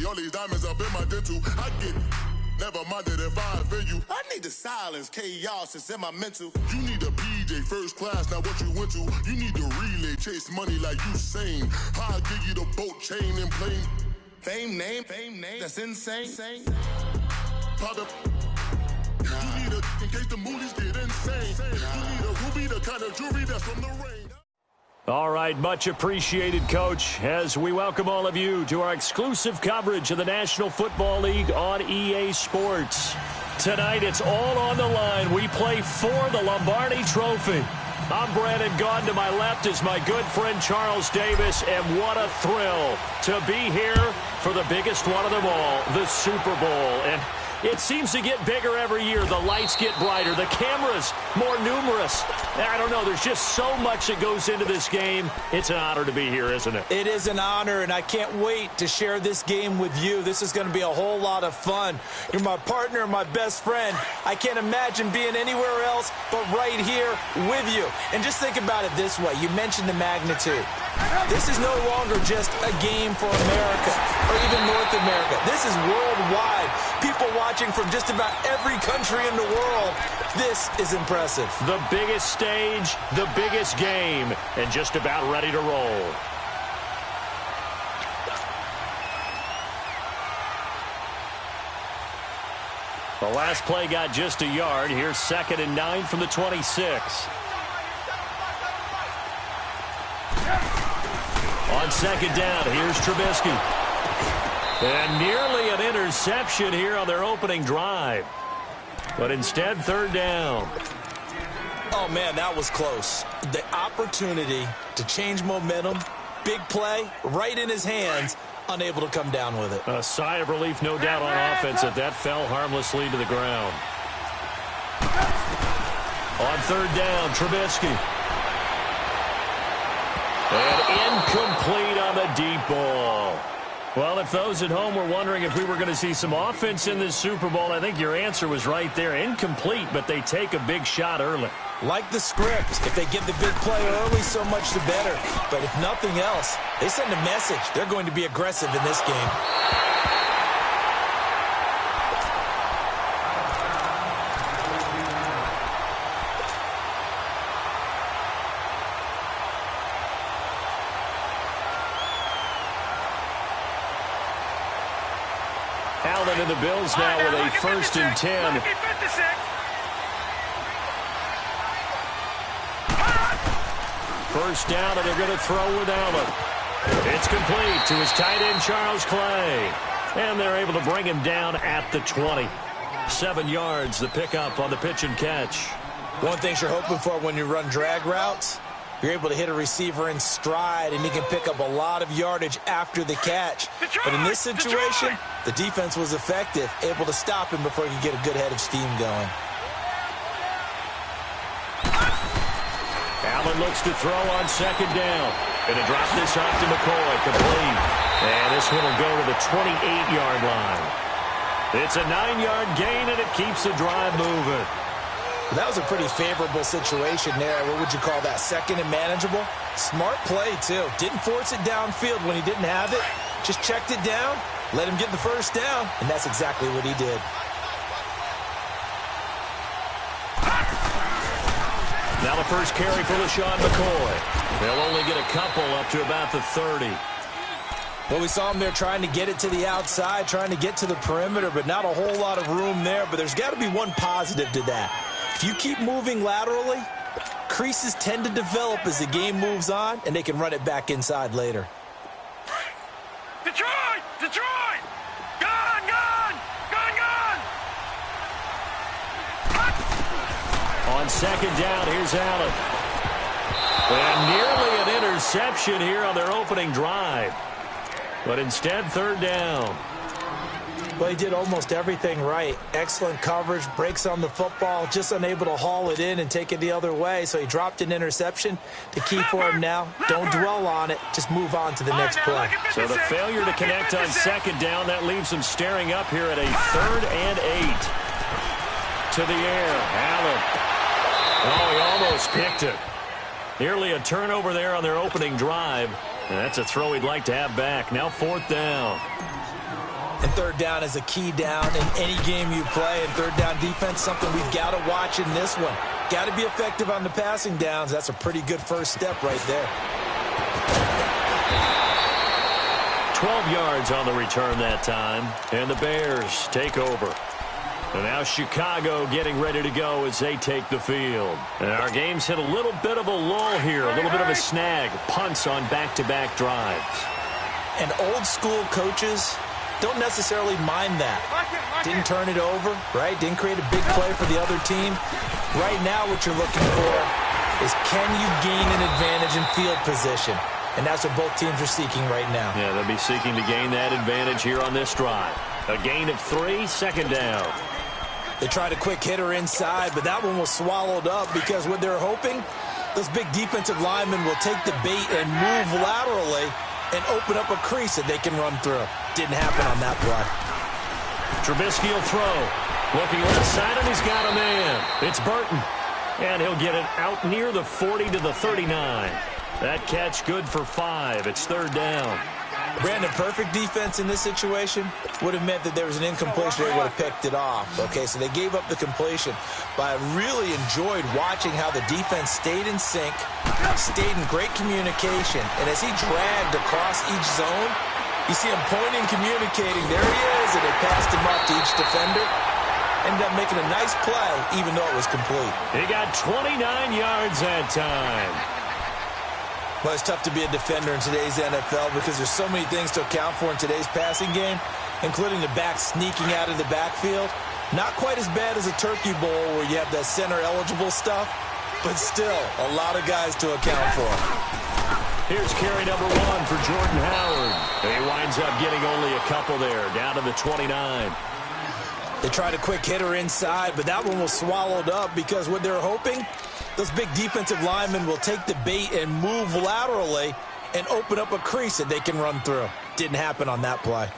all these diamonds up in my dental. I get it. Never minded if I offend you. I need the silence, chaos, it's in my mental. You need a PJ first class, not what you went to. You need the relay, chase money like you sane. I'll give you the boat chain and plane. Fame name, that's insane. Pop up. You need a, in case the movies get insane. You need a ruby, the kind of jewelry that's from the rain. All right, much appreciated, Coach, as we welcome all of you to our exclusive coverage of the National Football League on EA Sports. Tonight, it's all on the line. We play for the Lombardi Trophy. I'm Brandon Gaudin. To my left is my good friend Charles Davis, and what a thrill to be here for the biggest one of them all, the Super Bowl. And it seems to get bigger every year. The lights get brighter. The cameras more numerous. I don't know. There's just so much that goes into this game. It's an honor to be here, isn't it? It is an honor, and I can't wait to share this game with you. This is going to be a whole lot of fun. You're my partner, my best friend. I can't imagine being anywhere else but right here with you. And just think about it this way. You mentioned the magnitude. This is no longer just a game for America or even North America. This is worldwide. People watching from just about every country in the world. This is impressive. The biggest stage, the biggest game, and just about ready to roll. The last play got just a yard. Here's 2nd and 9 from the 26. On 2nd down, here's Trubisky. And nearly an interception here on their opening drive. But instead, 3rd down. Oh, man, that was close. The opportunity to change momentum, big play, right in his hands, unable to come down with it. A sigh of relief, no doubt, on offense that fell harmlessly to the ground. On 3rd down, Trubisky. And incomplete on the deep ball. Well, if those at home were wondering if we were going to see some offense in this Super Bowl, I think your answer was right there. Incomplete, but they take a big shot early. Like the script, if they get the big play early, so much the better. But if nothing else, they send a message. They're going to be aggressive in this game. Allen and the Bills now with a 1st and 10. First down, and they're going to throw with Allen. It's complete to his tight end, Charles Clay. And they're able to bring him down at the 20. 7 yards, the pickup on the pitch and catch. One thing you're hoping for when you run drag routes, you're able to hit a receiver in stride, and he can pick up a lot of yardage after the catch. But in this situation, the defense was effective, able to stop him before he could get a good head of steam going. Allen looks to throw on 2nd down. Going to drop this off to McCoy, complete. And this one will go to the 28-yard line. It's a 9-yard gain, and it keeps the drive moving. That was a pretty favorable situation there. What would you call that? 2nd and manageable? Smart play, too. Didn't force it downfield when he didn't have it. Just checked it down, let him get the 1st down, and that's exactly what he did. Now the first carry for LaShawn McCoy. They'll only get a couple up to about the 30. Well, we saw him there trying to get it to the outside, trying to get to the perimeter, but not a whole lot of room there. But there's got to be one positive to that. If you keep moving laterally, creases tend to develop as the game moves on, and they can run it back inside later. Detroit! Detroit! Gone! Gone! Gone! Gone! On 2nd down, here's Allen. And nearly an interception here on their opening drive. But instead, 3rd down. Well, he did almost everything right. Excellent coverage, breaks on the football, just unable to haul it in and take it the other way. So he dropped an interception. The key for him now, don't dwell on it. Just move on to the next play. So the failure to connect on 2nd down, that leaves him staring up here at a 3rd and 8. To the air, Allen. Oh, he almost picked it. Nearly a turnover there on their opening drive. And that's a throw he'd like to have back. Now 4th down. And third down is a key down in any game you play. And third down defense, something we've got to watch in this one. Got to be effective on the passing downs. That's a pretty good first step right there. 12 yards on the return that time. And the Bears take over. And now Chicago getting ready to go as they take the field. And our game's hit a little bit of a lull here, a little bit of a snag. Punts on back-to-back drives. And old school coaches don't necessarily mind that. Didn't turn it over, right? Didn't create a big play for the other team. Right now what you're looking for is, can you gain an advantage in field position? And that's what both teams are seeking right now. Yeah, they'll be seeking to gain that advantage here on this drive. A gain of 3, second down. They tried a quick hitter inside, but that one was swallowed up because what they're hoping, those big defensive linemen will take the bait and move laterally and open up a crease that they can run through. Didn't happen on that play. Trubisky will throw. Looking left side, and he's got a man. It's Burton. And he'll get it out near the 40 to the 39. That catch good for 5. It's third down. Brandon, perfect defense in this situation would have meant that there was an incompletion. They would have picked it off. Okay, so they gave up the completion. But I really enjoyed watching how the defense stayed in sync, stayed in great communication. And as he dragged across each zone, you see him pointing, communicating. There he is, and they passed him off to each defender. Ended up making a nice play, even though it was complete. He got 29 yards that time. Well, it's tough to be a defender in today's NFL because there's so many things to account for in today's passing game, including the back sneaking out of the backfield. Not quite as bad as a turkey bowl where you have that center-eligible stuff, but still a lot of guys to account for. Here's carry number 1 for Jordan Howard. He winds up getting only a couple there, down to the 29. They tried a quick hitter inside, but that one was swallowed up because what they're hoping, those big defensive linemen will take the bait and move laterally and open up a crease that they can run through. Didn't happen on that play.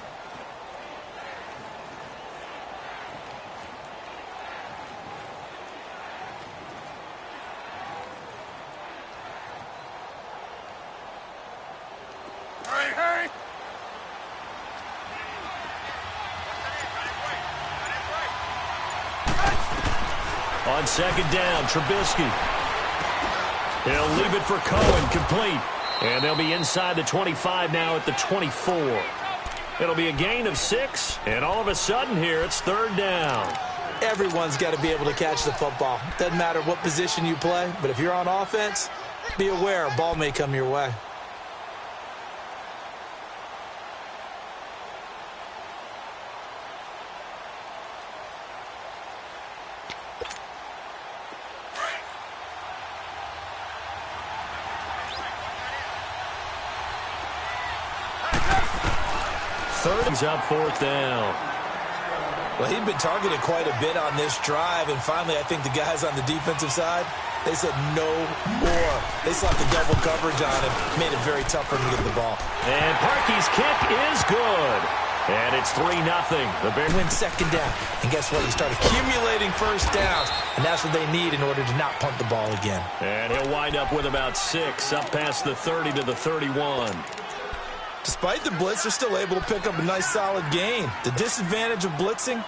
Hurry! On second down, Trubisky. He'll leave it for Cohen, complete. And they'll be inside the 25 now at the 24. It'll be a gain of 6, and all of a sudden here, it's third down. Everyone's got to be able to catch the football. Doesn't matter what position you play, but if you're on offense, be aware a ball may come your way. Third is up, fourth down. Well, he'd been targeted quite a bit on this drive, and finally I think the guys on the defensive side, they said no more. They slapped the double coverage on him, made it very tough for him to get the ball. And Parkey's kick is good. And it's 3-0. The Bears win second down. And guess what? You start accumulating first downs, and that's what they need in order to not punt the ball again. And he'll wind up with about 6, up past the 30 to the 31. Despite the blitz, they're still able to pick up a nice solid gain. The disadvantage of blitzing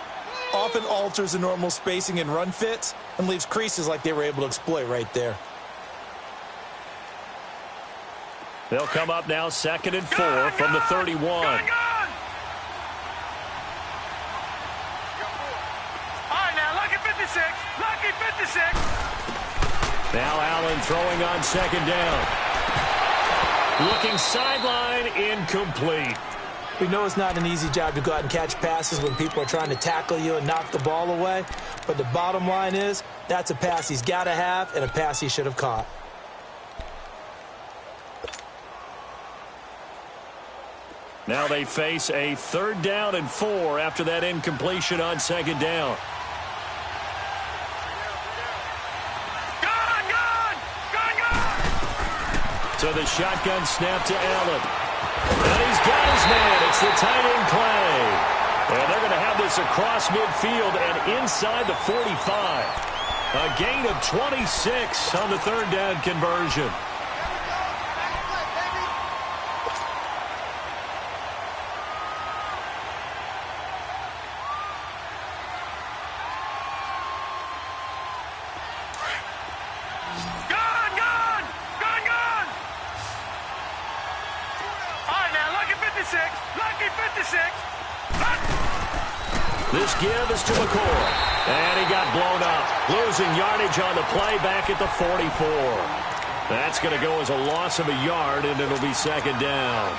often alters the normal spacing and run fits and leaves creases like they were able to exploit right there. They'll come up now 2nd and 4 from the 31. All right, now, lucky 56. Lucky 56. Now Allen throwing on second down. Looking sideline, incomplete. We know it's not an easy job to go out and catch passes when people are trying to tackle you and knock the ball away. But the bottom line is, that's a pass he's got to have and a pass he should have caught. Now they face a 3rd down and 4 after that incompletion on second down. So the shotgun snap to Allen. And he's got his man. It's the tight end play. And they're going to have this across midfield and inside the 45. A gain of 26 on the 3rd down conversion. This give is to McCoy. And he got blown up. Losing yardage on the play back at the 44. That's going to go as a loss of a yard, and it'll be second down.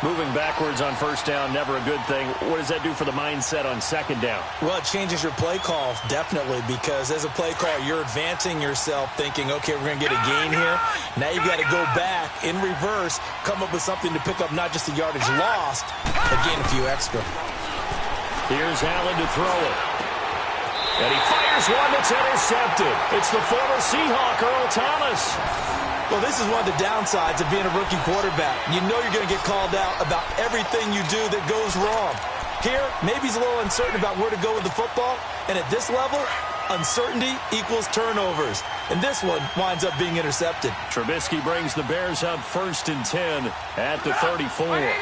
Moving backwards on first down, never a good thing. What does that do for the mindset on second down? Well, it changes your play call, definitely, because as a play call, you're advancing yourself thinking, okay, we're going to get a gain here. Now you've got to go back in reverse, come up with something to pick up not just the yardage lost, but gain a few extra. Here's Allen to throw it. And he fires one that's intercepted. It's the former Seahawk, Earl Thomas. Well, this is one of the downsides of being a rookie quarterback. You know you're going to get called out about everything you do that goes wrong. Here, maybe he's a little uncertain about where to go with the football. And at this level, uncertainty equals turnovers. And this one winds up being intercepted. Trubisky brings the Bears up 1st and 10 at the 34. We're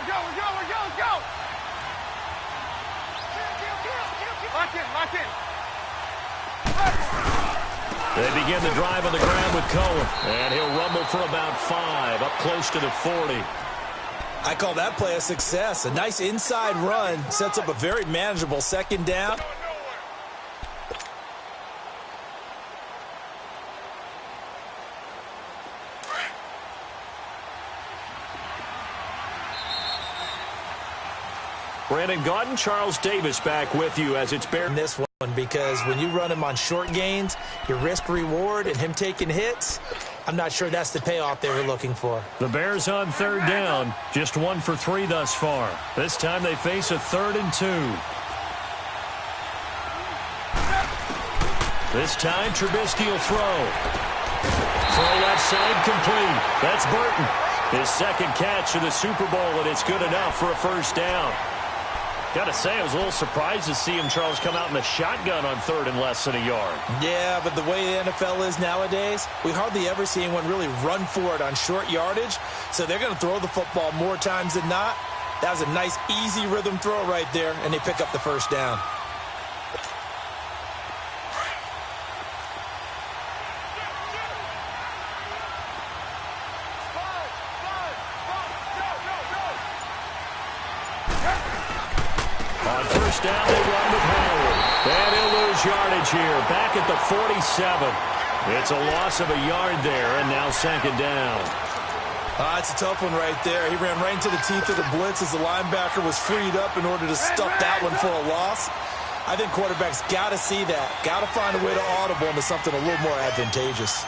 go. Lock in. They begin the drive on the ground with Cohen. And he'll rumble for about 5, up close to the 40. I call that play a success. A nice inside run sets up a very manageable second down. Brandon Gaudin, Charles Davis back with you as it's Bears. This one, because when you run him on short gains, your risk reward and him taking hits, I'm not sure that's the payoff they were looking for. The Bears on 3rd down, just 1 for 3 thus far. This time they face a 3rd and 2. This time Trubisky will throw. Throw left side complete. That's Burton. His second catch of the Super Bowl, and it's good enough for a first down. Got to say, I was a little surprised to see him, Charles, come out in the shotgun on 3rd and less than a yard. Yeah, but the way the NFL is nowadays, we hardly ever see anyone really run for it on short yardage. So they're going to throw the football more times than not. That was a nice, easy rhythm throw right there, and they pick up the first down. Down they run with Howard. And he'll lose yardage here. Back at the 47. It's a loss of a yard there, and now second down. It's a tough one right there. He ran right into the teeth of the blitz as the linebacker was freed up in order to stuff that one for a loss. I think quarterbacks got to see that. Got to find a way to audible into something a little more advantageous.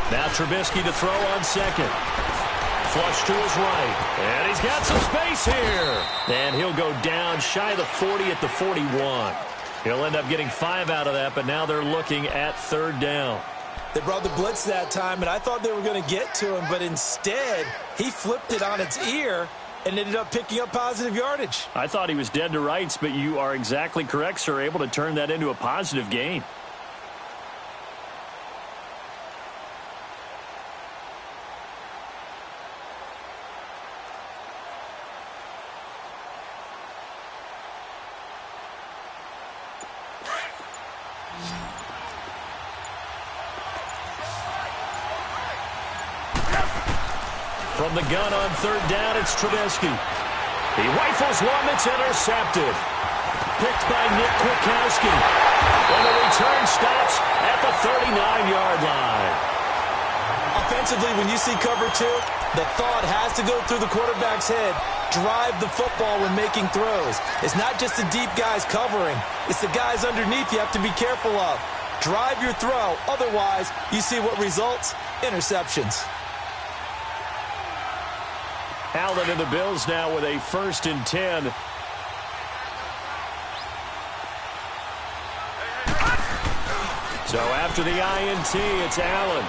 Now Trubisky to throw on second. Flush to his right. And he's got some space here. And he'll go down shy of the 40 at the 41. He'll end up getting 5 out of that, but now they're looking at 3rd down. They brought the blitz that time, and I thought they were going to get to him, but instead, he flipped it on its ear and ended up picking up positive yardage. I thought he was dead to rights, but you are exactly correct, sir, able to turn that into a positive gain. From the gun on 3rd down, it's Trubisky. He rifles one that's intercepted. Picked by Nick Kwiatkowski. And the return stops at the 39-yard line. Offensively, when you see cover 2, the thought has to go through the quarterback's head. Drive the football when making throws. It's not just the deep guys covering. It's the guys underneath you have to be careful of. Drive your throw. Otherwise, you see what results? Interceptions. Allen and the Bills now with a 1st and 10. So after the INT, it's Allen.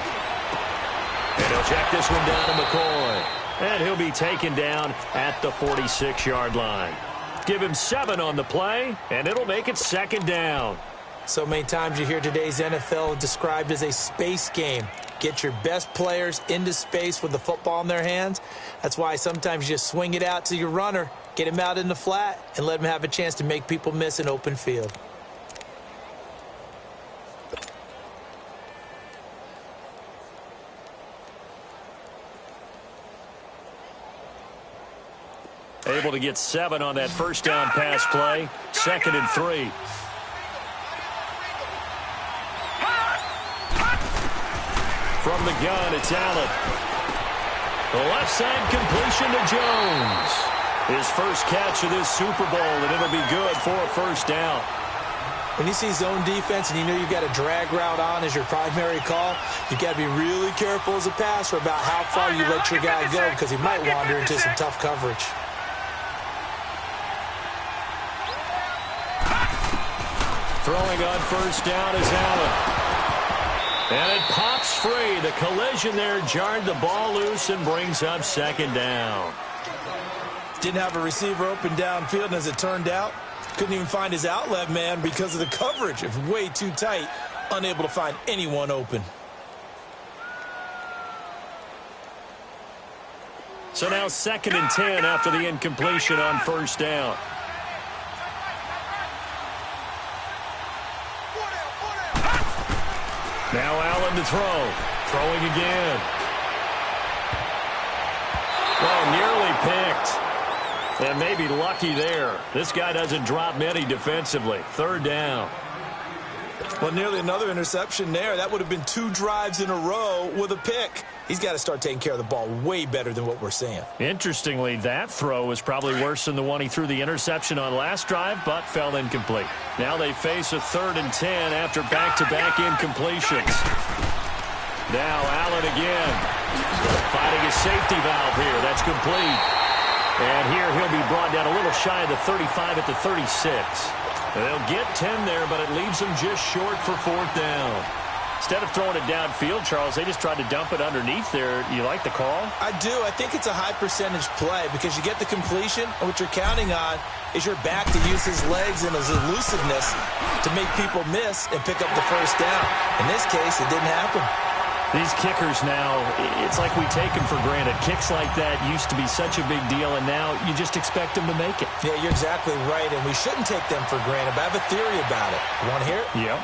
And he'll check this one down to McCoy. And he'll be taken down at the 46-yard line. Give him 7 on the play, and it'll make it second down. So many times you hear today's NFL described as a space game. Get your best players into space with the football in their hands. That's why sometimes you just swing it out to your runner, get him out in the flat, and let him have a chance to make people miss an open field. Able to get 7 on that first down pass play. 2nd and 3. From the gun, it's Allen. The left side completion to Jones. His first catch of this Super Bowl, and it'll be good for a first down. When you see zone defense and you know you've got a drag route on as your primary call, you've got to be really careful as a passer about how far you let your guy go because he might wander into some tough coverage. Throwing on first down is Allen. And it pops free. The collision there jarred the ball loose and brings up 2nd down. Didn't have a receiver open downfield, and as it turned out, couldn't even find his outlet man because of the coverage. It's way too tight, unable to find anyone open. So now 2nd and 10 after the incompletion on first down. Now Allen to throw. Throwing again. Well, nearly picked. And maybe lucky there. This guy doesn't drop many defensively. 3rd down. Well, nearly another interception there. That would have been 2 drives in a row with a pick. He's got to start taking care of the ball way better than what we're seeing. Interestingly, that throw was probably worse than the one he threw the interception on last drive, but fell incomplete. Now they face a 3rd and 10 after back-to-back incompletions. Now Allen again. Finding a safety valve here. That's complete. And here he'll be brought down a little shy of the 35 at the 36. They'll get 10 there, but it leaves them just short for 4th down. Instead of throwing it downfield, Charles, they just tried to dump it underneath there. You like the call? I do. I think it's a high-percentage play because you get the completion, and what you're counting on is your back to use his legs and his elusiveness to make people miss and pick up the first down. In this case, it didn't happen. These kickers now, it's like we take them for granted. Kicks like that used to be such a big deal, and now you just expect them to make it. Yeah, you're exactly right, and we shouldn't take them for granted, but I have a theory about it. You want to hear it? Yep.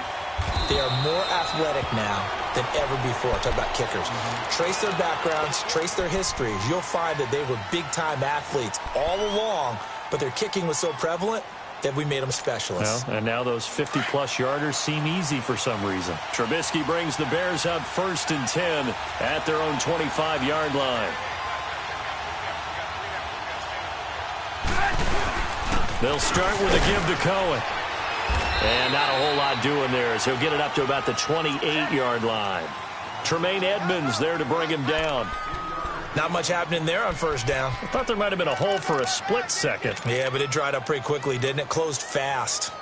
They are more athletic now than ever before. Talk about kickers. Trace their backgrounds, trace their histories. You'll find that they were big-time athletes all along, but their kicking was so prevalent that we made them specialists. Well, and now those 50-plus yarders seem easy for some reason. Trubisky brings the Bears up 1st and 10 at their own 25-yard line. They'll start with a give to Cohen. And not a whole lot doing there as he'll get it up to about the 28-yard line. Tremaine Edmonds there to bring him down. Not much happening there on first down. I thought there might have been a hole for a split second. Yeah, but it dried up pretty quickly, didn't it? Closed fast.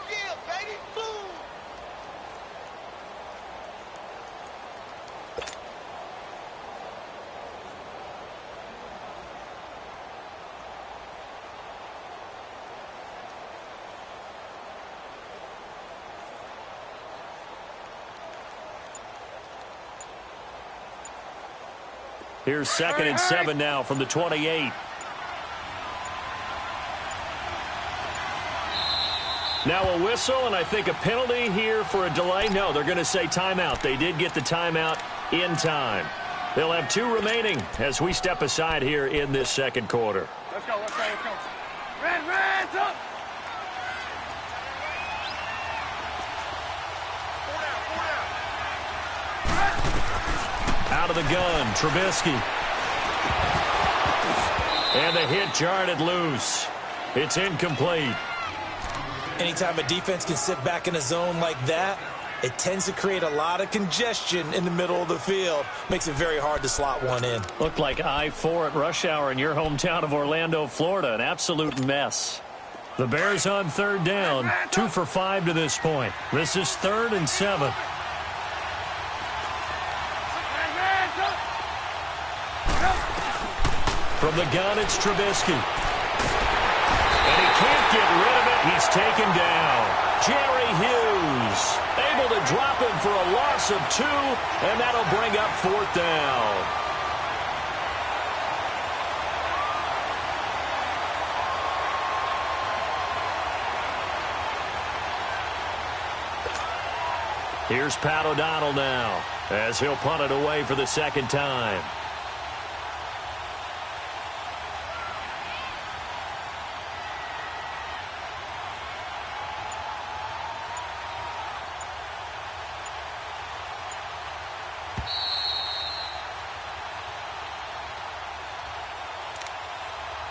Here's 2nd and 7 now from the 28. Now a whistle, and I think a penalty here for a delay. No, they're going to say timeout. They did get the timeout in time. They'll have 2 remaining as we step aside here in this 2nd quarter. Let's go, let's go, let's go. Reds up! Out of the gun, Trubisky. And the hit jarred it loose. It's incomplete. Anytime a defense can sit back in a zone like that, it tends to create a lot of congestion in the middle of the field. Makes it very hard to slot one in. Looked like I-4 at rush hour in your hometown of Orlando, Florida. An absolute mess. The Bears on 3rd down. 2 for 5 to this point. This is 3rd and 7. From the gun, it's Trubisky. And he can't get rid of it. He's taken down. Jerry Hughes able to drop him for a loss of 2, and that'll bring up 4th down. Here's Pat O'Donnell now as he'll punt it away for the 2nd time.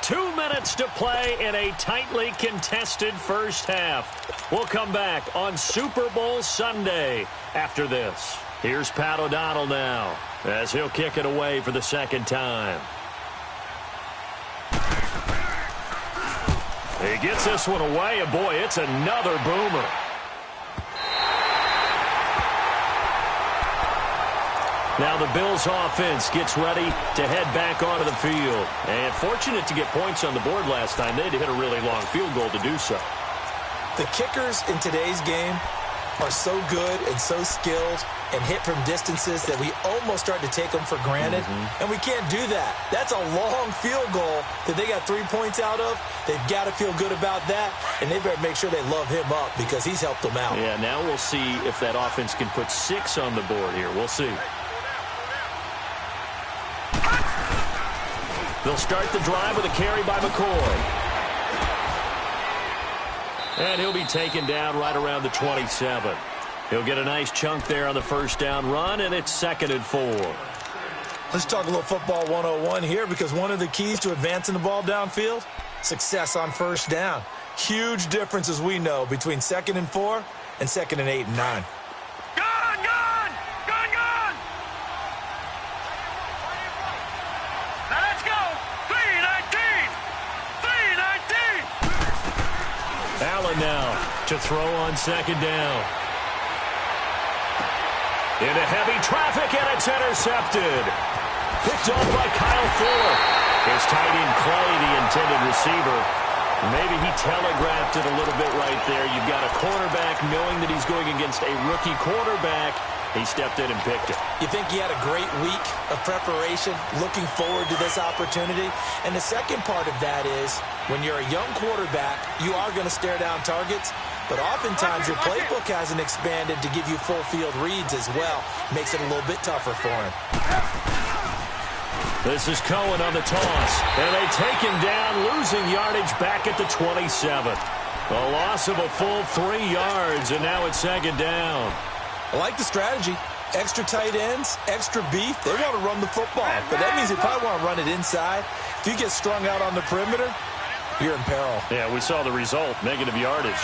2 minutes to play in a tightly contested first half. We'll come back on Super Bowl Sunday after this. Here's Pat O'Donnell now as he'll kick it away for the second time. He gets this one away, and boy, it's another boomer. Now the Bills offense gets ready to head back onto the field. And fortunate to get points on the board last time. They had to hit a really long field goal to do so. The kickers in today's game are so good and so skilled and hit from distances that we almost start to take them for granted. And we can't do that. That's a long field goal that they got 3 points out of. They've got to feel good about that, and they better make sure they love him up because he's helped them out. Yeah, now we'll see if that offense can put 6 on the board here. We'll see. They'll start the drive with a carry by McCoy. And he'll be taken down right around the 27. He'll get a nice chunk there on the first down run, and it's 2nd and 4. Let's talk a little football 101 here because one of the keys to advancing the ball downfield, success on first down. Huge difference, as we know, between 2nd and 4 and 2nd and 8 and 9. Allen now to throw on 2nd down. Into heavy traffic, and it's intercepted. Picked off by Kyle Fuller. His tight end Clay, the intended receiver. Maybe he telegraphed it a little bit right there. You've got a quarterback knowing that he's going against a rookie quarterback. He stepped in and picked it. You think he had a great week of preparation, looking forward to this opportunity? And the second part of that is, when you're a young quarterback, you are going to stare down targets, but oftentimes your playbook hasn't expanded to give you full field reads as well. Makes it a little bit tougher for him. This is Cohen on the toss, and they take him down, losing yardage back at the 27. A loss of a full 3 yards, and now it's 2nd down. I like the strategy. Extra tight ends, extra beef. They want to run the football, but that means they probably want to run it inside. If you get strung out on the perimeter, you're in peril. Yeah, we saw the result, negative yardage.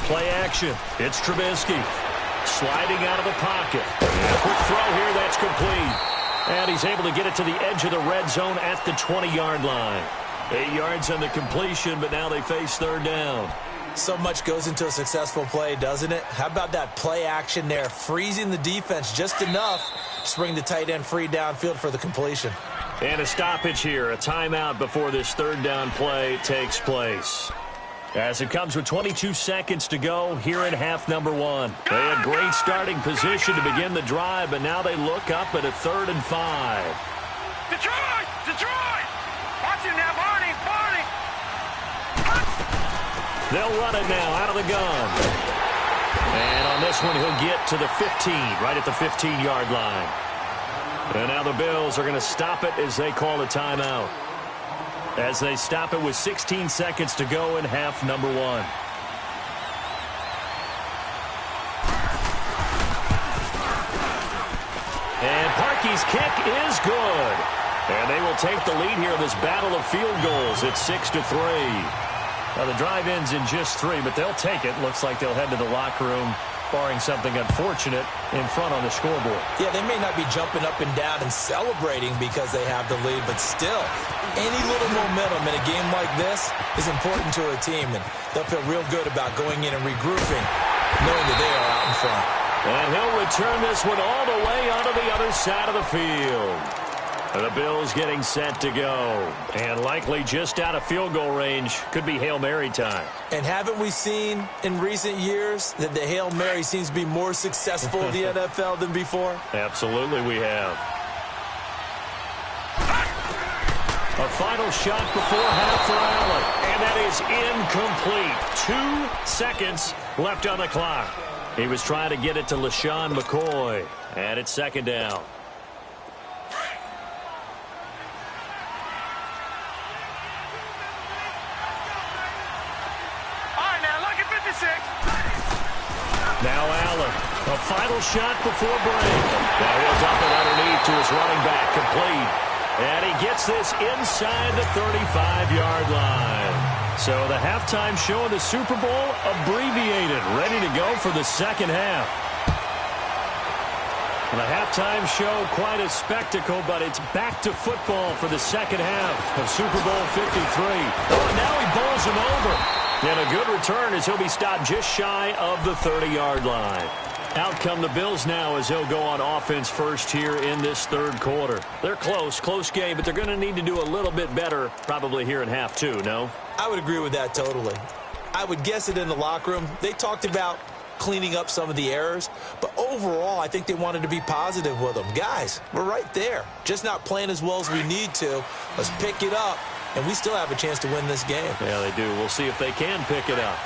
Play action. It's Trubisky. Sliding out of the pocket. And a quick throw here, that's complete. And he's able to get it to the edge of the red zone at the 20-yard line. 8 yards on the completion, but now they face 3rd down. So much goes into a successful play, doesn't it? How about that play action there? Freezing the defense just enough to bring the tight end free downfield for the completion. And a stoppage here, a timeout before this 3rd down play takes place. As it comes with 22 seconds to go here in half number 1. They had great starting position to begin the drive, but now they look up at a 3rd and 5. Detroit! Detroit! Watch him now, Barney! Barney! They'll run it now out of the gun. And on this one, he'll get to the 15, right at the 15-yard line. And now the Bills are going to stop it as they call a timeout. As they stop it with 16 seconds to go in half number 1. And Parkey's kick is good. And they will take the lead here in this battle of field goals at 6-3. Now the drive ends in just 3, but they'll take it. Looks like they'll head to the locker room, barring something unfortunate in front on the scoreboard. Yeah, they may not be jumping up and down and celebrating because they have the lead, but still, any little momentum in a game like this is important to a team, and they'll feel real good about going in and regrouping, knowing that they are out in front. And he'll return this one all the way onto the other side of the field. The Bills getting set to go. And likely just out of field goal range. Could be Hail Mary time. And haven't we seen in recent years that the Hail Mary seems to be more successful in the NFL than before? Absolutely we have. A final shot before half for Allen. And that is incomplete. 2 seconds left on the clock. He was trying to get it to LaShawn McCoy. And it's 2nd down. Now Allen, a final shot before break. Now he'll dump it underneath to his running back, complete. And he gets this inside the 35-yard line. So the halftime show of the Super Bowl abbreviated, ready to go for the second half. The halftime show, quite a spectacle, but it's back to football for the second half of Super Bowl 53. Oh, now he bowls him over. And a good return as he'll be stopped just shy of the 30-yard line. Out come the Bills now as they'll go on offense first here in this third quarter. They're close game, but they're going to need to do a little bit better probably here in half two, no? I would agree with that totally. I would guess it in the locker room. They talked about cleaning up some of the errors, but overall I think they wanted to be positive with them. Guys, we're right there, just not playing as well as we need to. Let's pick it up, and we still have a chance to win this game. Yeah, they do. We'll see if they can pick it up.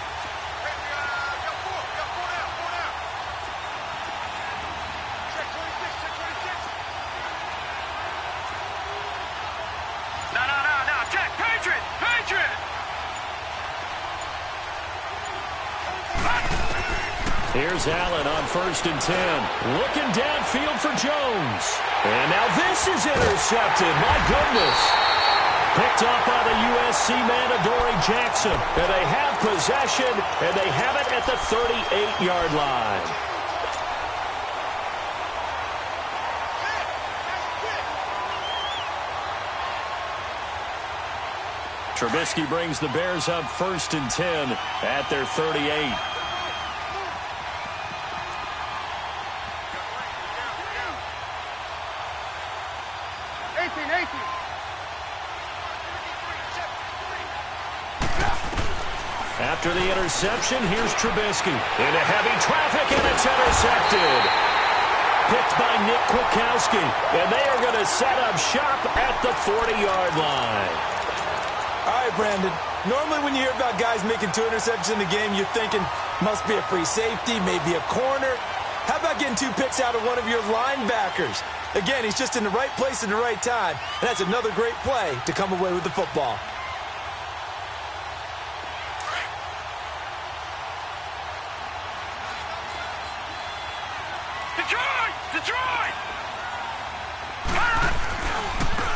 Here's Allen on 1st and 10. Looking downfield for Jones. And now this is intercepted. My goodness. Picked off by the USC man, Adoree Jackson. And they have possession, and they have it at the 38-yard line. Trubisky brings the Bears up 1st and 10 at their 38. After the interception, here's Trubisky. Into heavy traffic, and it's intercepted. Picked by Nick Kwiatkowski. And they are going to set up shop at the 40-yard line. All right, Brandon. Normally when you hear about guys making 2 interceptions in the game, you're thinking, must be a free safety, maybe a corner. How about getting 2 picks out of one of your linebackers? Again, he's just in the right place at the right time. And that's another great play to come away with the football. Detroit!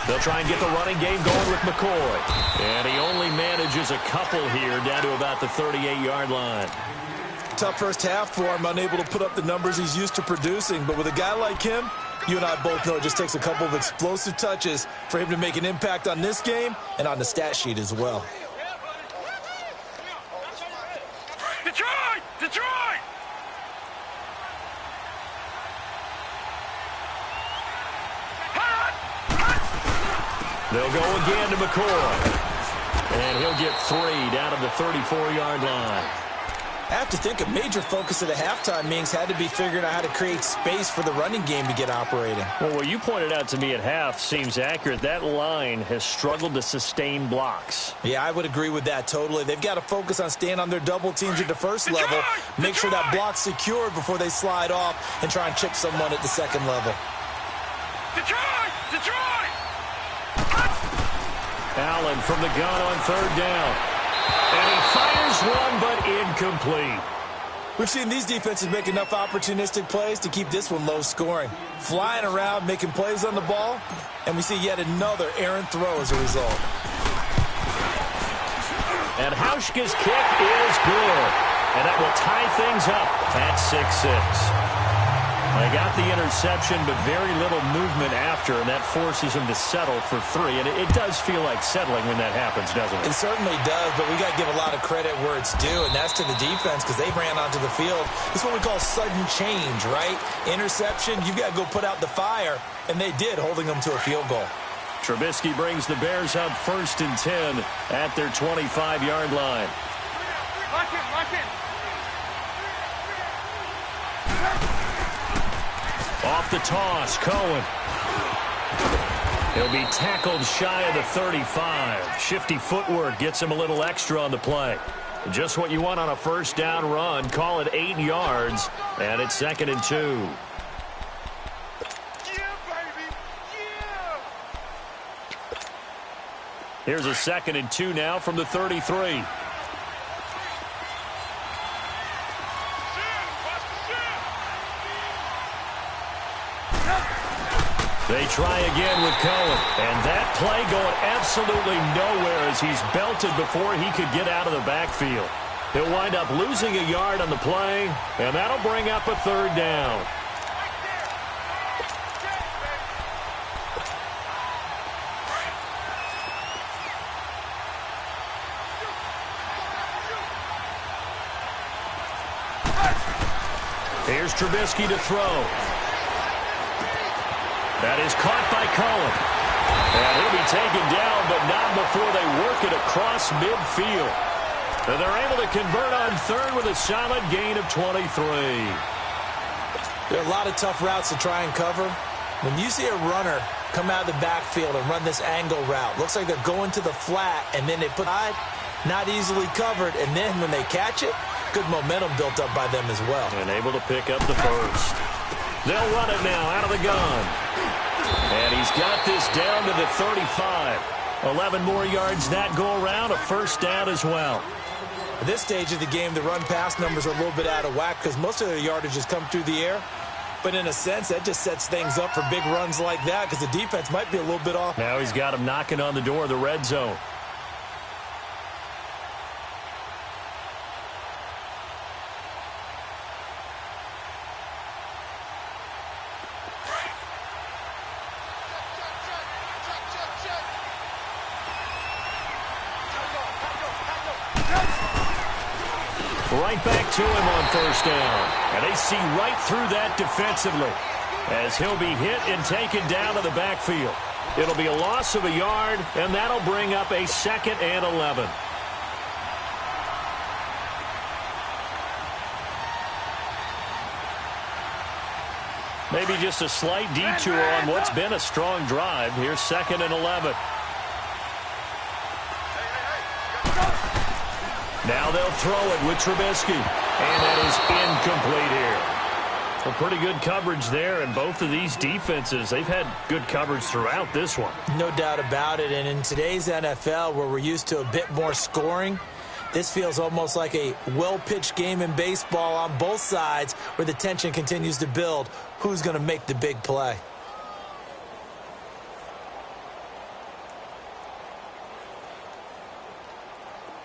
They'll try and get the running game going with McCoy. And he only manages a couple here down to about the 38-yard line. Tough first half for him, unable to put up the numbers he's used to producing. But with a guy like him, you and I both know it just takes a couple of explosive touches for him to make an impact on this game and on the stat sheet as well. Detroit! They'll go again to McCoy. And he'll get 3 down to the 34-yard line. I have to think a major focus of the halftime meetings had to be figuring out how to create space for the running game to get operating. Well, what you pointed out to me at half seems accurate. That line has struggled to sustain blocks. Yeah, I would agree with that totally. They've got to focus on staying on their double teams at the first level, make sure that block's secured before they slide off and try and chip someone at the second level. Detroit! Allen from the gun on 3rd down. And he fires one, but incomplete. We've seen these defenses make enough opportunistic plays to keep this one low scoring. Flying around, making plays on the ball, and we see yet another errant throw as a result. And Hauschka's kick is good. And that will tie things up at 6-6. They got the interception, but very little movement after, and that forces him to settle for 3. And it does feel like settling when that happens, doesn't it? It certainly does, but we got to give a lot of credit where it's due, and that's to the defense because they ran onto the field. This is what we call sudden change, right? Interception, you got to go put out the fire, and they did, holding them to a field goal. Trubisky brings the Bears up 1st and 10 at their 25-yard line. Lock in. Off the toss, Cohen. He'll be tackled shy of the 35. Shifty footwork gets him a little extra on the play. Just what you want on a first down run. Call it 8 yards, and it's 2nd and 2. Yeah, baby. Yeah. Here's a 2nd and 2 now from the 33. They try again with Cohen. And that play going absolutely nowhere as he's belted before he could get out of the backfield. He'll wind up losing a yard on the play, and that'll bring up a third down. Here's Trubisky to throw. That is caught by Cohen. And he'll be taken down, but not before they work it across midfield. And they're able to convert on third with a solid gain of 23. There are a lot of tough routes to try and cover. When you see a runner come out of the backfield and run this angle route, looks like they're going to the flat, and then they put not easily covered, and then when they catch it, good momentum built up by them as well. And able to pick up the first. They'll run it now out of the gun. And he's got this down to the 35. 11 more yards that go around, a first down as well. At this stage of the game, the run-pass numbers are a little bit out of whack because most of their yardage has come through the air. But in a sense, that just sets things up for big runs like that because the defense might be a little bit off. Now he's got him knocking on the door of the red zone. Right back to him on first down. And they see right through that defensively as he'll be hit and taken down to the backfield. It'll be a loss of a yard, and that'll bring up a 2nd and 11. Maybe just a slight detour on what's been a strong drive. Here's 2nd and 11. Now they'll throw it with Trubisky. And that is incomplete here. Well, pretty good coverage there, and both of these defenses, they've had good coverage throughout this one. No doubt about it, and in today's NFL, where we're used to a bit more scoring, this feels almost like a well-pitched game in baseball on both sides where the tension continues to build. Who's going to make the big play?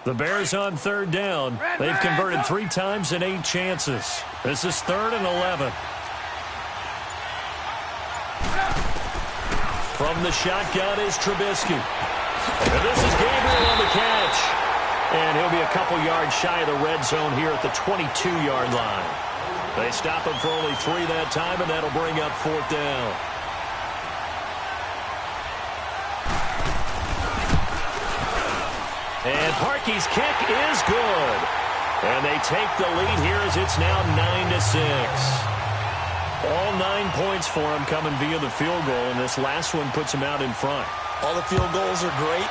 The Bears on third down. They've converted 3 times in 8 chances. This is 3rd and 11. From the shotgun is Trubisky. And this is Gabriel on the catch. And he'll be a couple yards shy of the red zone here at the 22-yard line. They stop him for only 3 that time, and that'll bring up 4th down. And Parkey's kick is good. And they take the lead here as it's now 9-6. All 9 points for him coming via the field goal, and this last one puts him out in front. All the field goals are great,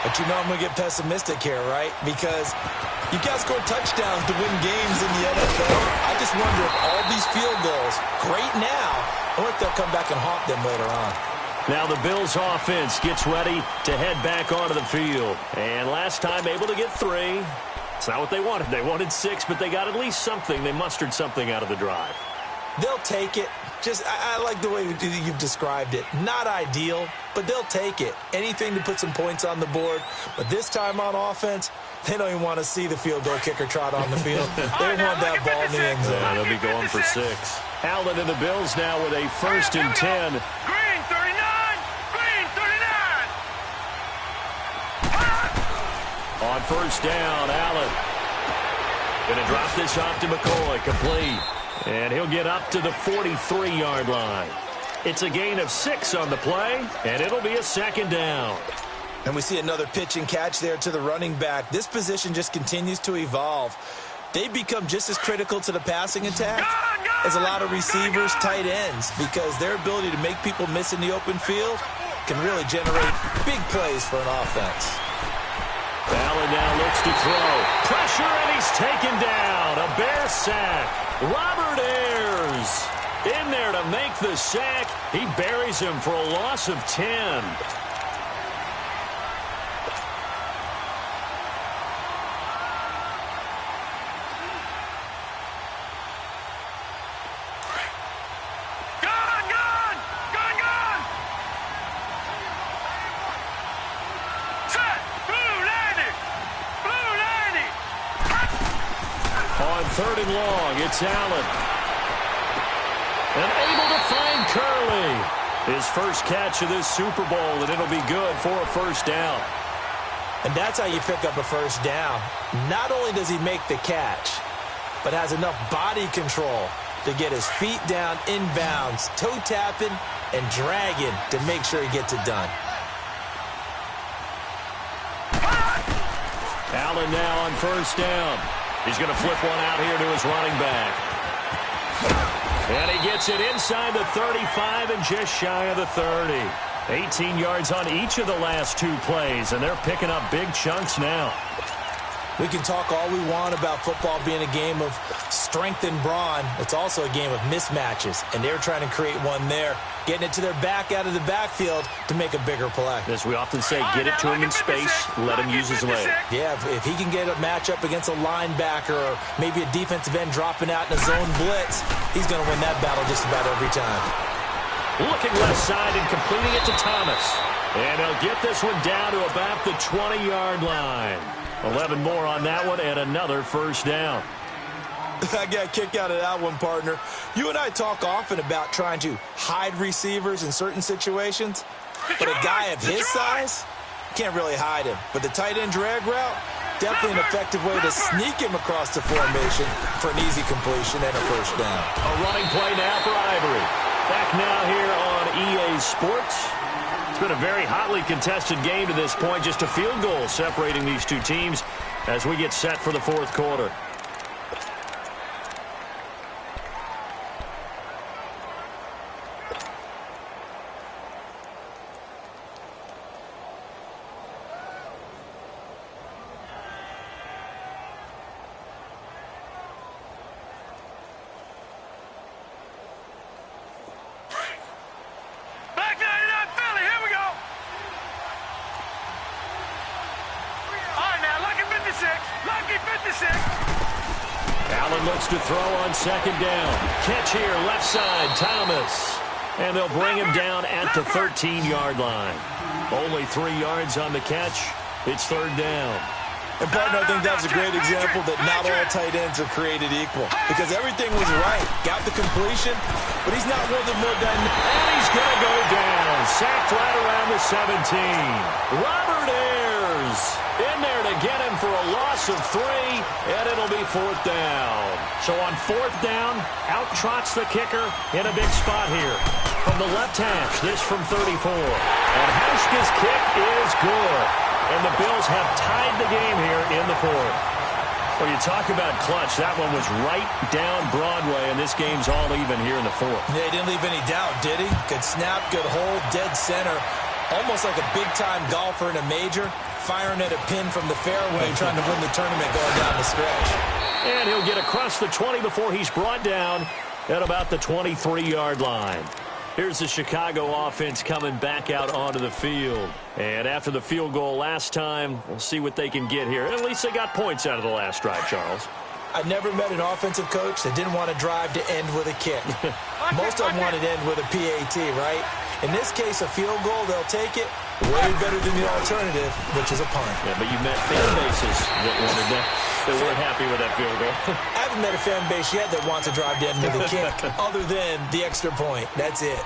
but you know I'm going to get pessimistic here, right? Because you got to score touchdowns to win games in the NFL. I just wonder if all these field goals, great now, or if they'll come back and haunt them later on. Now the Bills offense gets ready to head back onto the field. And last time able to get 3. It's not what they wanted. They wanted 6, but they got at least something. They mustered something out of the drive. They'll take it. I like the way you've described it. Not ideal, but they'll take it. Anything to put some points on the board. But this time on offense, they don't even want to see the field goal kicker trot on the field. They want that ball in the end zone. Yeah, they'll be going for 6. Allen and the Bills now with a 1st and 10. Green 39! Green 39! On first down, Allen. Going to drop this off to McCoy, complete. And he'll get up to the 43-yard line. It's a gain of 6 on the play, and it'll be a 2nd down. And we see another pitch and catch there to the running back. This position just continues to evolve. They become just as critical to the passing attack as a lot of receivers, tight ends, because their ability to make people miss in the open field can really generate big plays for an offense. Allen now looks to throw. Pressure, and he's taken down. A Bear sack. Robert Ayers in there to make the sack. He buries him for a loss of 10. 3rd and long. It's Allen. And able to find Curley. His first catch of this Super Bowl, and it'll be good for a first down. And that's how you pick up a first down. Not only does he make the catch, but has enough body control to get his feet down inbounds, toe tapping and dragging to make sure he gets it done. Allen now on first down. He's going to flip one out here to his running back. And he gets it inside the 35 and just shy of the 30. 18 yards on each of the last 2 plays, and they're picking up big chunks now. We can talk all we want about football being a game of strength and brawn. It's also a game of mismatches, and they're trying to create one there, getting it to their back out of the backfield to make a bigger play. As we often say, get it to him in space, let him use his leg. Yeah, if he can get a matchup against a linebacker or maybe a defensive end dropping out in a zone blitz, he's going to win that battle just about every time. Looking left side and completing it to Thomas. And he'll get this one down to about the 20-yard line. 11 more on that one and another first down. I got a kick out of that one, partner. You and I talk often about trying to hide receivers in certain situations, but a guy of his size can't really hide him. But the tight end drag route, definitely an effective way to sneak him across the formation for an easy completion and a first down. A running play now for Ivory. Back now here on EA Sports. It's been a very hotly contested game to this point. Just a field goal separating these two teams as we get set for the 4th quarter. Allen looks to throw on 2nd down. Catch here, left side, Thomas. And they'll bring him down at the 13-yard line. Only 3 yards on the catch. It's 3rd down. And, partner, I think that was a great example that not all tight ends are created equal. Because everything was right. Got the completion, but he's not one of the more dynamic. And he's going to go down. Sacked right around the 17. Robert Ayers in there to get him for a loss of 3, and it'll be 4th down. So on 4th down, out trots the kicker in a big spot here. From the left hash, this from 34. And Hauschka's kick is good. And the Bills have tied the game here in the 4th. Well, you talk about clutch. That one was right down Broadway, and this game's all even here in the 4th. Yeah, he didn't leave any doubt, did he? Good snap, good hold, dead center. Almost like a big-time golfer in a major, firing at a pin from the fairway, trying to win the tournament going down the stretch. And he'll get across the 20 before he's brought down at about the 23-yard line. Here's the Chicago offense coming back out onto the field. And after the field goal last time, we'll see what they can get here. At least they got points out of the last drive, Charles. I never met an offensive coach that didn't want to drive to end with a kick. Most of them wanted to end with a PAT, right? In this case, a field goal, they'll take it way better than the alternative, which is a punt. Yeah, but you met fan bases that wanted that. They weren't happy with that field goal. I haven't met a fan base yet that wants to drive to end with a kick other than the extra point. That's it.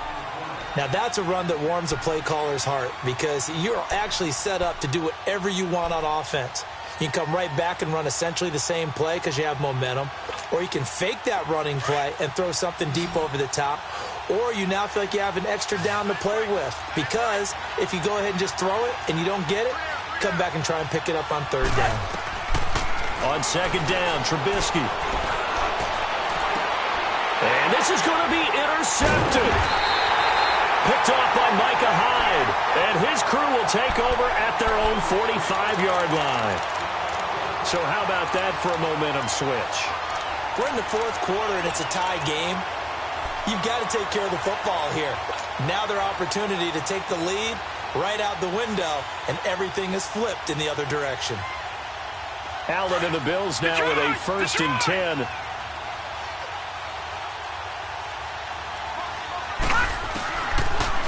Now, that's a run that warms a play caller's heart because you're actually set up to do whatever you want on offense. You can come right back and run essentially the same play because you have momentum, or you can fake that running play and throw something deep over the top, or you now feel like you have an extra down to play with because if you go ahead and just throw it and you don't get it, come back and try and pick it up on 3rd down. On 2nd down, Trubisky. And this is going to be intercepted. Picked off by Micah Hyde. And his crew will take over at their own 45-yard line. So how about that for a momentum switch? We're in the 4th quarter and it's a tie game. You've got to take care of the football here. Now their opportunity to take the lead right out the window, and everything is flipped in the other direction. Allen and the Bills now with a 1st and 10.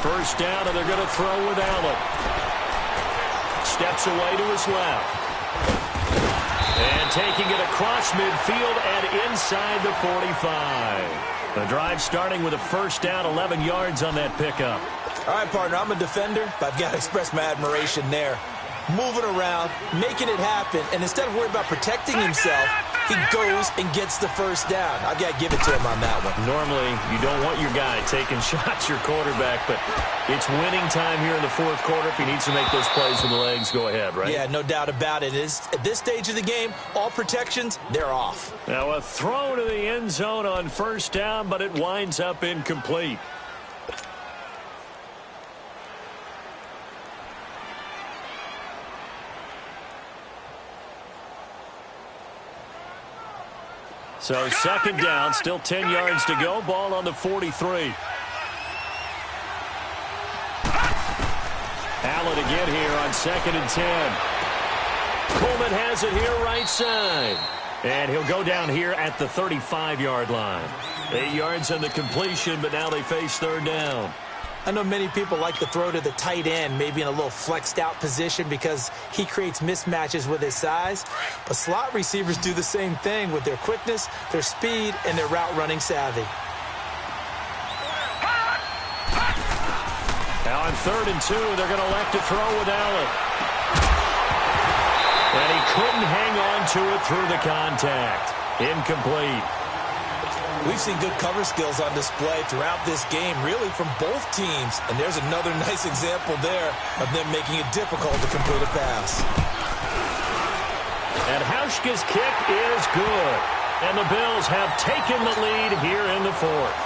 First down, and they're going to throw with Allen. Steps away to his left. And taking it across midfield and inside the 45. The drive starting with a first down, 11 yards on that pickup. All right, partner, I'm a defender, but I've got to express my admiration there. Moving around, making it happen, and instead of worrying about protecting himself, he goes and gets the first down. I've got to give it to him on that one. Normally, you don't want your guy taking shots, your quarterback, but it's winning time here in the fourth quarter. If he needs to make those plays with the legs, go ahead, right? Yeah, no doubt about it. At this stage of the game, all protections, they're off. Now a throw to the end zone on first down, but it winds up incomplete. So second down, still 10 yards to go. Ball on the 43. Allen again here on 2nd and 10. Coleman has it here right side. And he'll go down here at the 35-yard line. 8 yards on the completion, but now they face third down. I know many people like to throw to the tight end, maybe in a little flexed out position because he creates mismatches with his size. But slot receivers do the same thing with their quickness, their speed, and their route running savvy. Now on 3rd and 2, they're going to elect to throw with Allen. And he couldn't hang on to it through the contact. Incomplete. We've seen good cover skills on display throughout this game, really from both teams. And there's another nice example there of them making it difficult to complete a pass. And Hauschka's kick is good. And the Bills have taken the lead here in the fourth.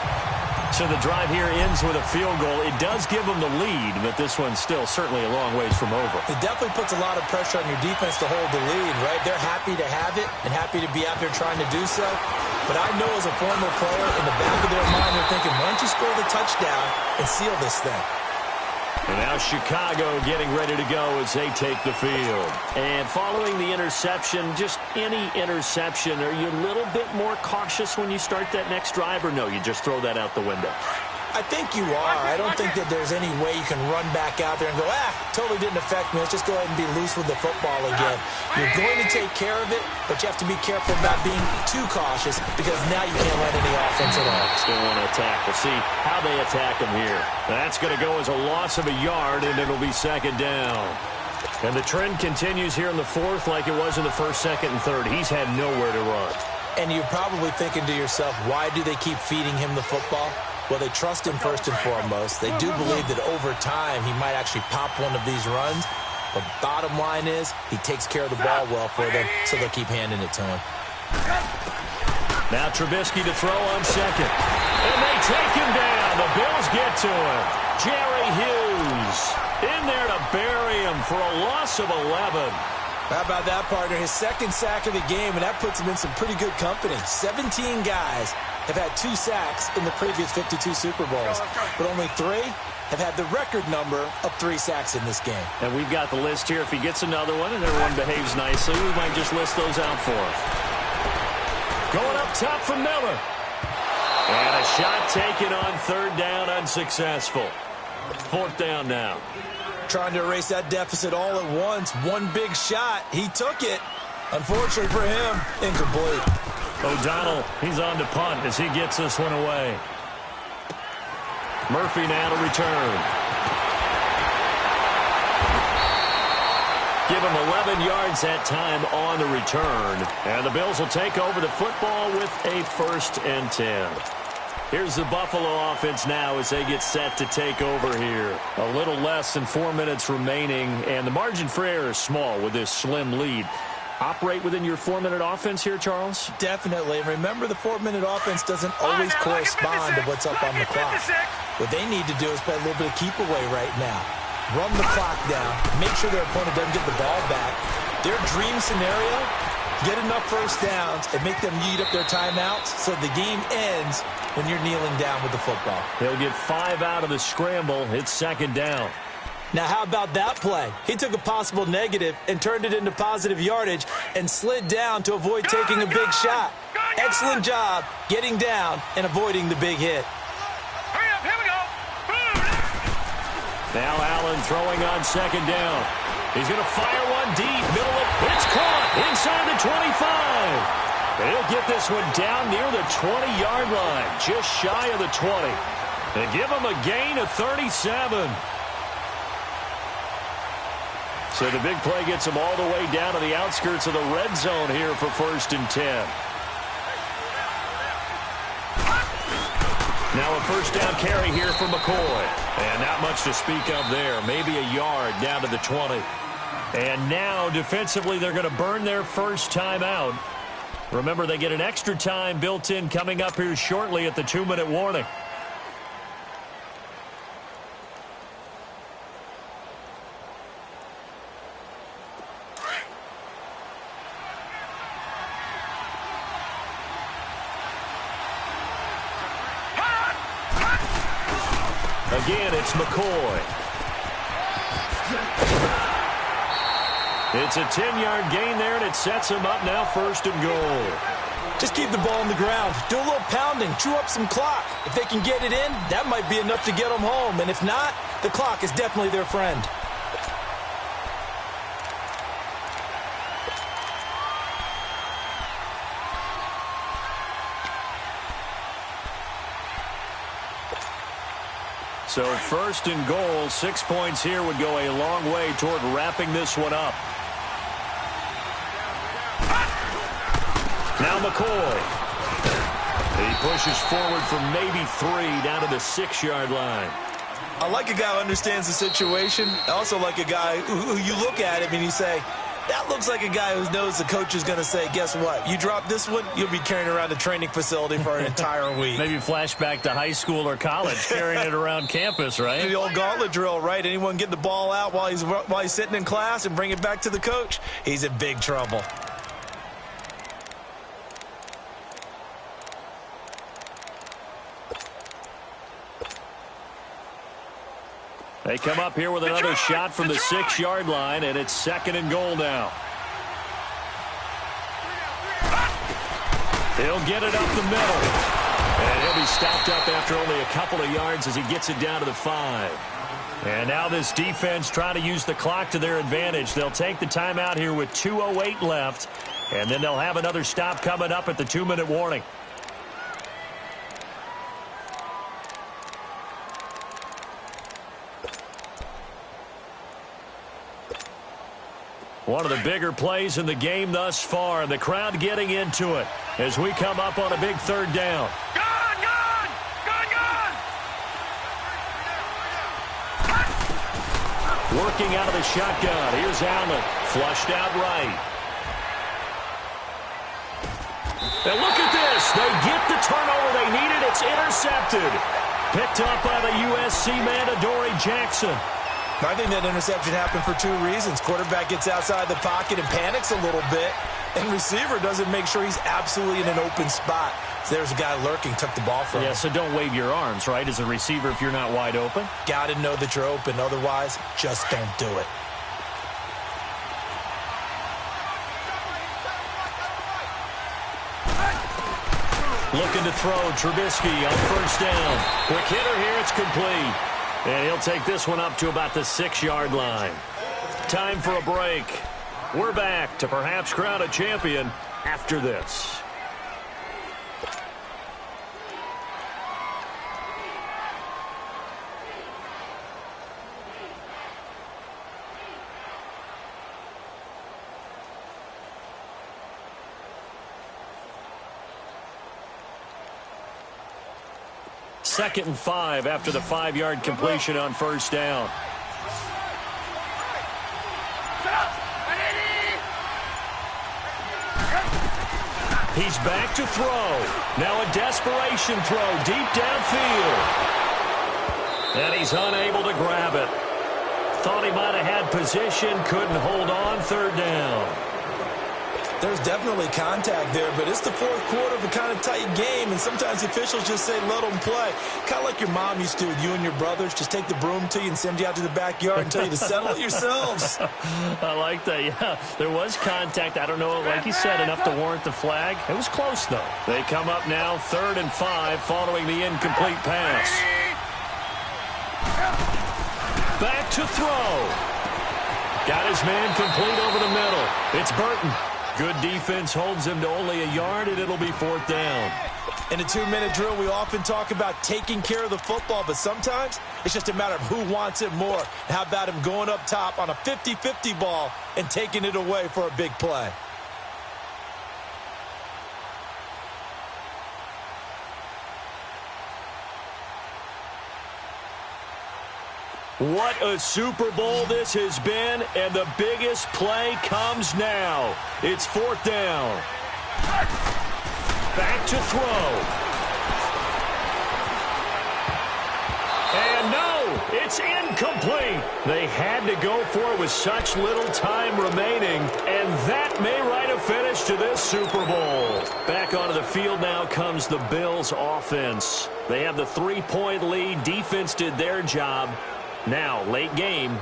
So the drive here ends with a field goal. It does give them the lead, but this one's still certainly a long ways from over. It definitely puts a lot of pressure on your defense to hold the lead, right? They're happy to have it and happy to be out there trying to do so. But I know as a former player, in the back of their mind, they're thinking, why don't you score the touchdown and seal this thing? And now Chicago getting ready to go as they take the field. And following the interception, just any interception, are you a little bit more cautious when you start that next drive, or no, you just throw that out the window? I think you are. I don't think that there's any way you can run back out there and go, totally didn't affect me. Let's just go ahead and be loose with the football again. You're going to take care of it, but you have to be careful about being too cautious because now you can't let any offense at all. Still want to attack. We'll see how they attack him here. That's going to go as a loss of a yard, and it'll be second down. And the trend continues here in the fourth like it was in the first, second, and third. He's had nowhere to run. And you're probably thinking to yourself, why do they keep feeding him the football? Well, they trust him first and foremost. They do believe that over time he might actually pop one of these runs. But bottom line is he takes care of the ball well for them, so they'll keep handing it to him. Now Trubisky to throw on second. And they take him down. The Bills get to him. Jerry Hughes in there to bury him for a loss of 11. How about that, partner? His second sack of the game, and that puts him in some pretty good company. 17 guys have had 2 sacks in the previous 52 Super Bowls, but only 3 have had the record number of 3 sacks in this game. And we've got the list here. If he gets another one and everyone behaves nicely, we might just list those out for him. Going up top for Miller. And a shot taken on third down, unsuccessful. Fourth down now. Trying to erase that deficit all at once. One big shot. He took it. Unfortunately for him, incomplete. O'Donnell, he's on to punt as he gets this one away. Murphy now to return. Give him 11 yards that time on the return. And the Bills will take over the football with a 1st and 10. Here's the Buffalo offense now as they get set to take over here. A little less than 4 minutes remaining, and the margin for error is small with this slim lead. Operate within your 4-minute offense here, Charles? Definitely. Remember, the 4-minute offense doesn't always correspond to what's up on the clock. What they need to do is play a little bit of keep away right now. Run the clock down. Make sure their opponent doesn't get the ball back. Their dream scenario, get enough first downs and make them eat up their timeouts so the game ends when you're kneeling down with the football. They'll get 5 out of the scramble. It's second down. Now, how about that play? He took a possible negative and turned it into positive yardage and slid down to avoid taking a big shot. Excellent job getting down and avoiding the big hit. Hurry up, here we go. Now Allen throwing on second down. He's going to fire one deep. Middle of it's caught inside the 25. He'll get this one down near the 20-yard line, just shy of the 20. They give him a gain of 37. So the big play gets him all the way down to the outskirts of the red zone here for 1st and 10. Now a first down carry here for McCoy. And not much to speak of there. Maybe a yard down to the 20. And now defensively they're going to burn their first time out. Remember, they get an extra time built in coming up here shortly at the 2-minute warning. Again, it's McCoy. It's a 10-yard gain there, and it sets him up now 1st and goal. Just keep the ball on the ground. Do a little pounding. Chew up some clock. If they can get it in, that might be enough to get them home. And if not, the clock is definitely their friend. So 1st and goal, 6 points here would go a long way toward wrapping this one up. Now McCoy. He pushes forward for maybe 3 down to the 6-yard line. I like a guy who understands the situation. I also like a guy who you look at him and you say, that looks like a guy who knows the coach is going to say, guess what? You drop this one, you'll be carrying around a training facility for an entire week. Maybe flashback to high school or college, carrying it around campus, right? The old gauntlet drill, right? Anyone get the ball out while he's sitting in class and bring it back to the coach, he's in big trouble. They come up here with another shot from the 6-yard line, and it's 2nd and goal now. He'll get it up the middle. And he'll be stopped up after only a couple of yards as he gets it down to the 5. And now this defense trying to use the clock to their advantage. They'll take the timeout here with 2:08 left, and then they'll have another stop coming up at the 2-minute warning. One of the bigger plays in the game thus far, and the crowd getting into it as we come up on a big 3rd down. Gone, gone! Gone, gone! Working out of the shotgun. Here's Allen. Flushed out right. And look at this. They get the turnover they needed. It's intercepted. Picked up by the USC man, Adoree Jackson. I think that interception happened for 2 reasons. Quarterback gets outside the pocket and panics a little bit, and receiver doesn't make sure he's absolutely in an open spot. So there's a guy lurking, took the ball from him. Yeah, so don't wave your arms, right, as a receiver if you're not wide open. Got to know that you're open. Otherwise, just don't do it. Looking to throw, Trubisky on 1st down. Quick hitter here, it's complete. And he'll take this one up to about the 6-yard line. Time for a break. We're back to perhaps crown a champion after this. Second and 5 after the 5-yard completion on 1st down. He's back to throw. Now a desperation throw deep downfield. And he's unable to grab it. Thought he might have had position, couldn't hold on, 3rd down. There's definitely contact there, but it's the 4th quarter of a kind of tight game, and sometimes the officials just say, let them play. Kind of like your mom used to with you and your brothers. Just take the broom to you and send you out to the backyard and tell you to settle it yourselves. I like that, yeah. There was contact. I don't know, like you said, enough to warrant the flag. It was close, though. They come up now 3rd and 5 following the incomplete pass. Back to throw. Got his man complete over the middle. It's Burton. Good defense holds him to only a yard, and it'll be 4th down. In a 2-minute drill, we often talk about taking care of the football, but sometimes it's just a matter of who wants it more. How about him going up top on a 50-50 ball and taking it away for a big play? What a Super Bowl this has been, and the biggest play comes now. It's 4th down. Back to throw. And no, it's incomplete. They had to go for it with such little time remaining, and that may write a finish to this Super Bowl. Back onto the field now comes the Bills offense. They have the 3-point lead. Defense did their job. Now, late game,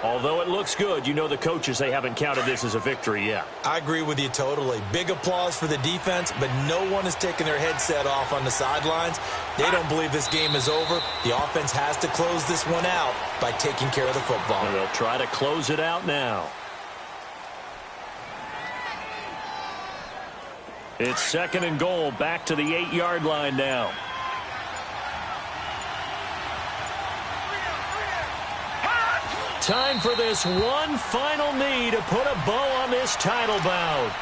although it looks good, you know the coaches, they haven't counted this as a victory yet. I agree with you totally. Big applause for the defense, but no one is taking their headset off on the sidelines. They don't believe this game is over. The offense has to close this one out by taking care of the football. And they'll try to close it out now. It's 2nd and goal, back to the 8-yard line now. Time for this one final knee to put a bow on this title bout.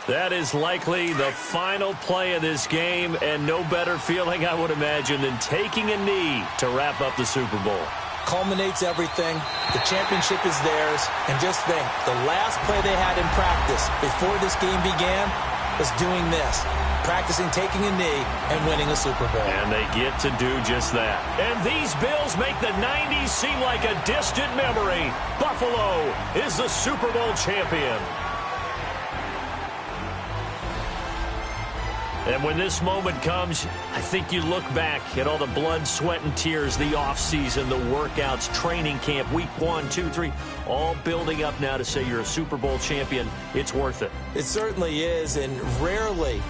That is likely the final play of this game, and no better feeling, I would imagine, than taking a knee to wrap up the Super Bowl. Culminates everything. The championship is theirs. And just think, the last play they had in practice before this game began was doing this. Practicing taking a knee and winning a Super Bowl. And they get to do just that. And these Bills make the 90s seem like a distant memory. Buffalo is the Super Bowl champion. And when this moment comes, I think you look back at all the blood, sweat, and tears, the offseason, the workouts, training camp, week 1, 2, 3, all building up now to say you're a Super Bowl champion. It's worth it. It certainly is, and rarely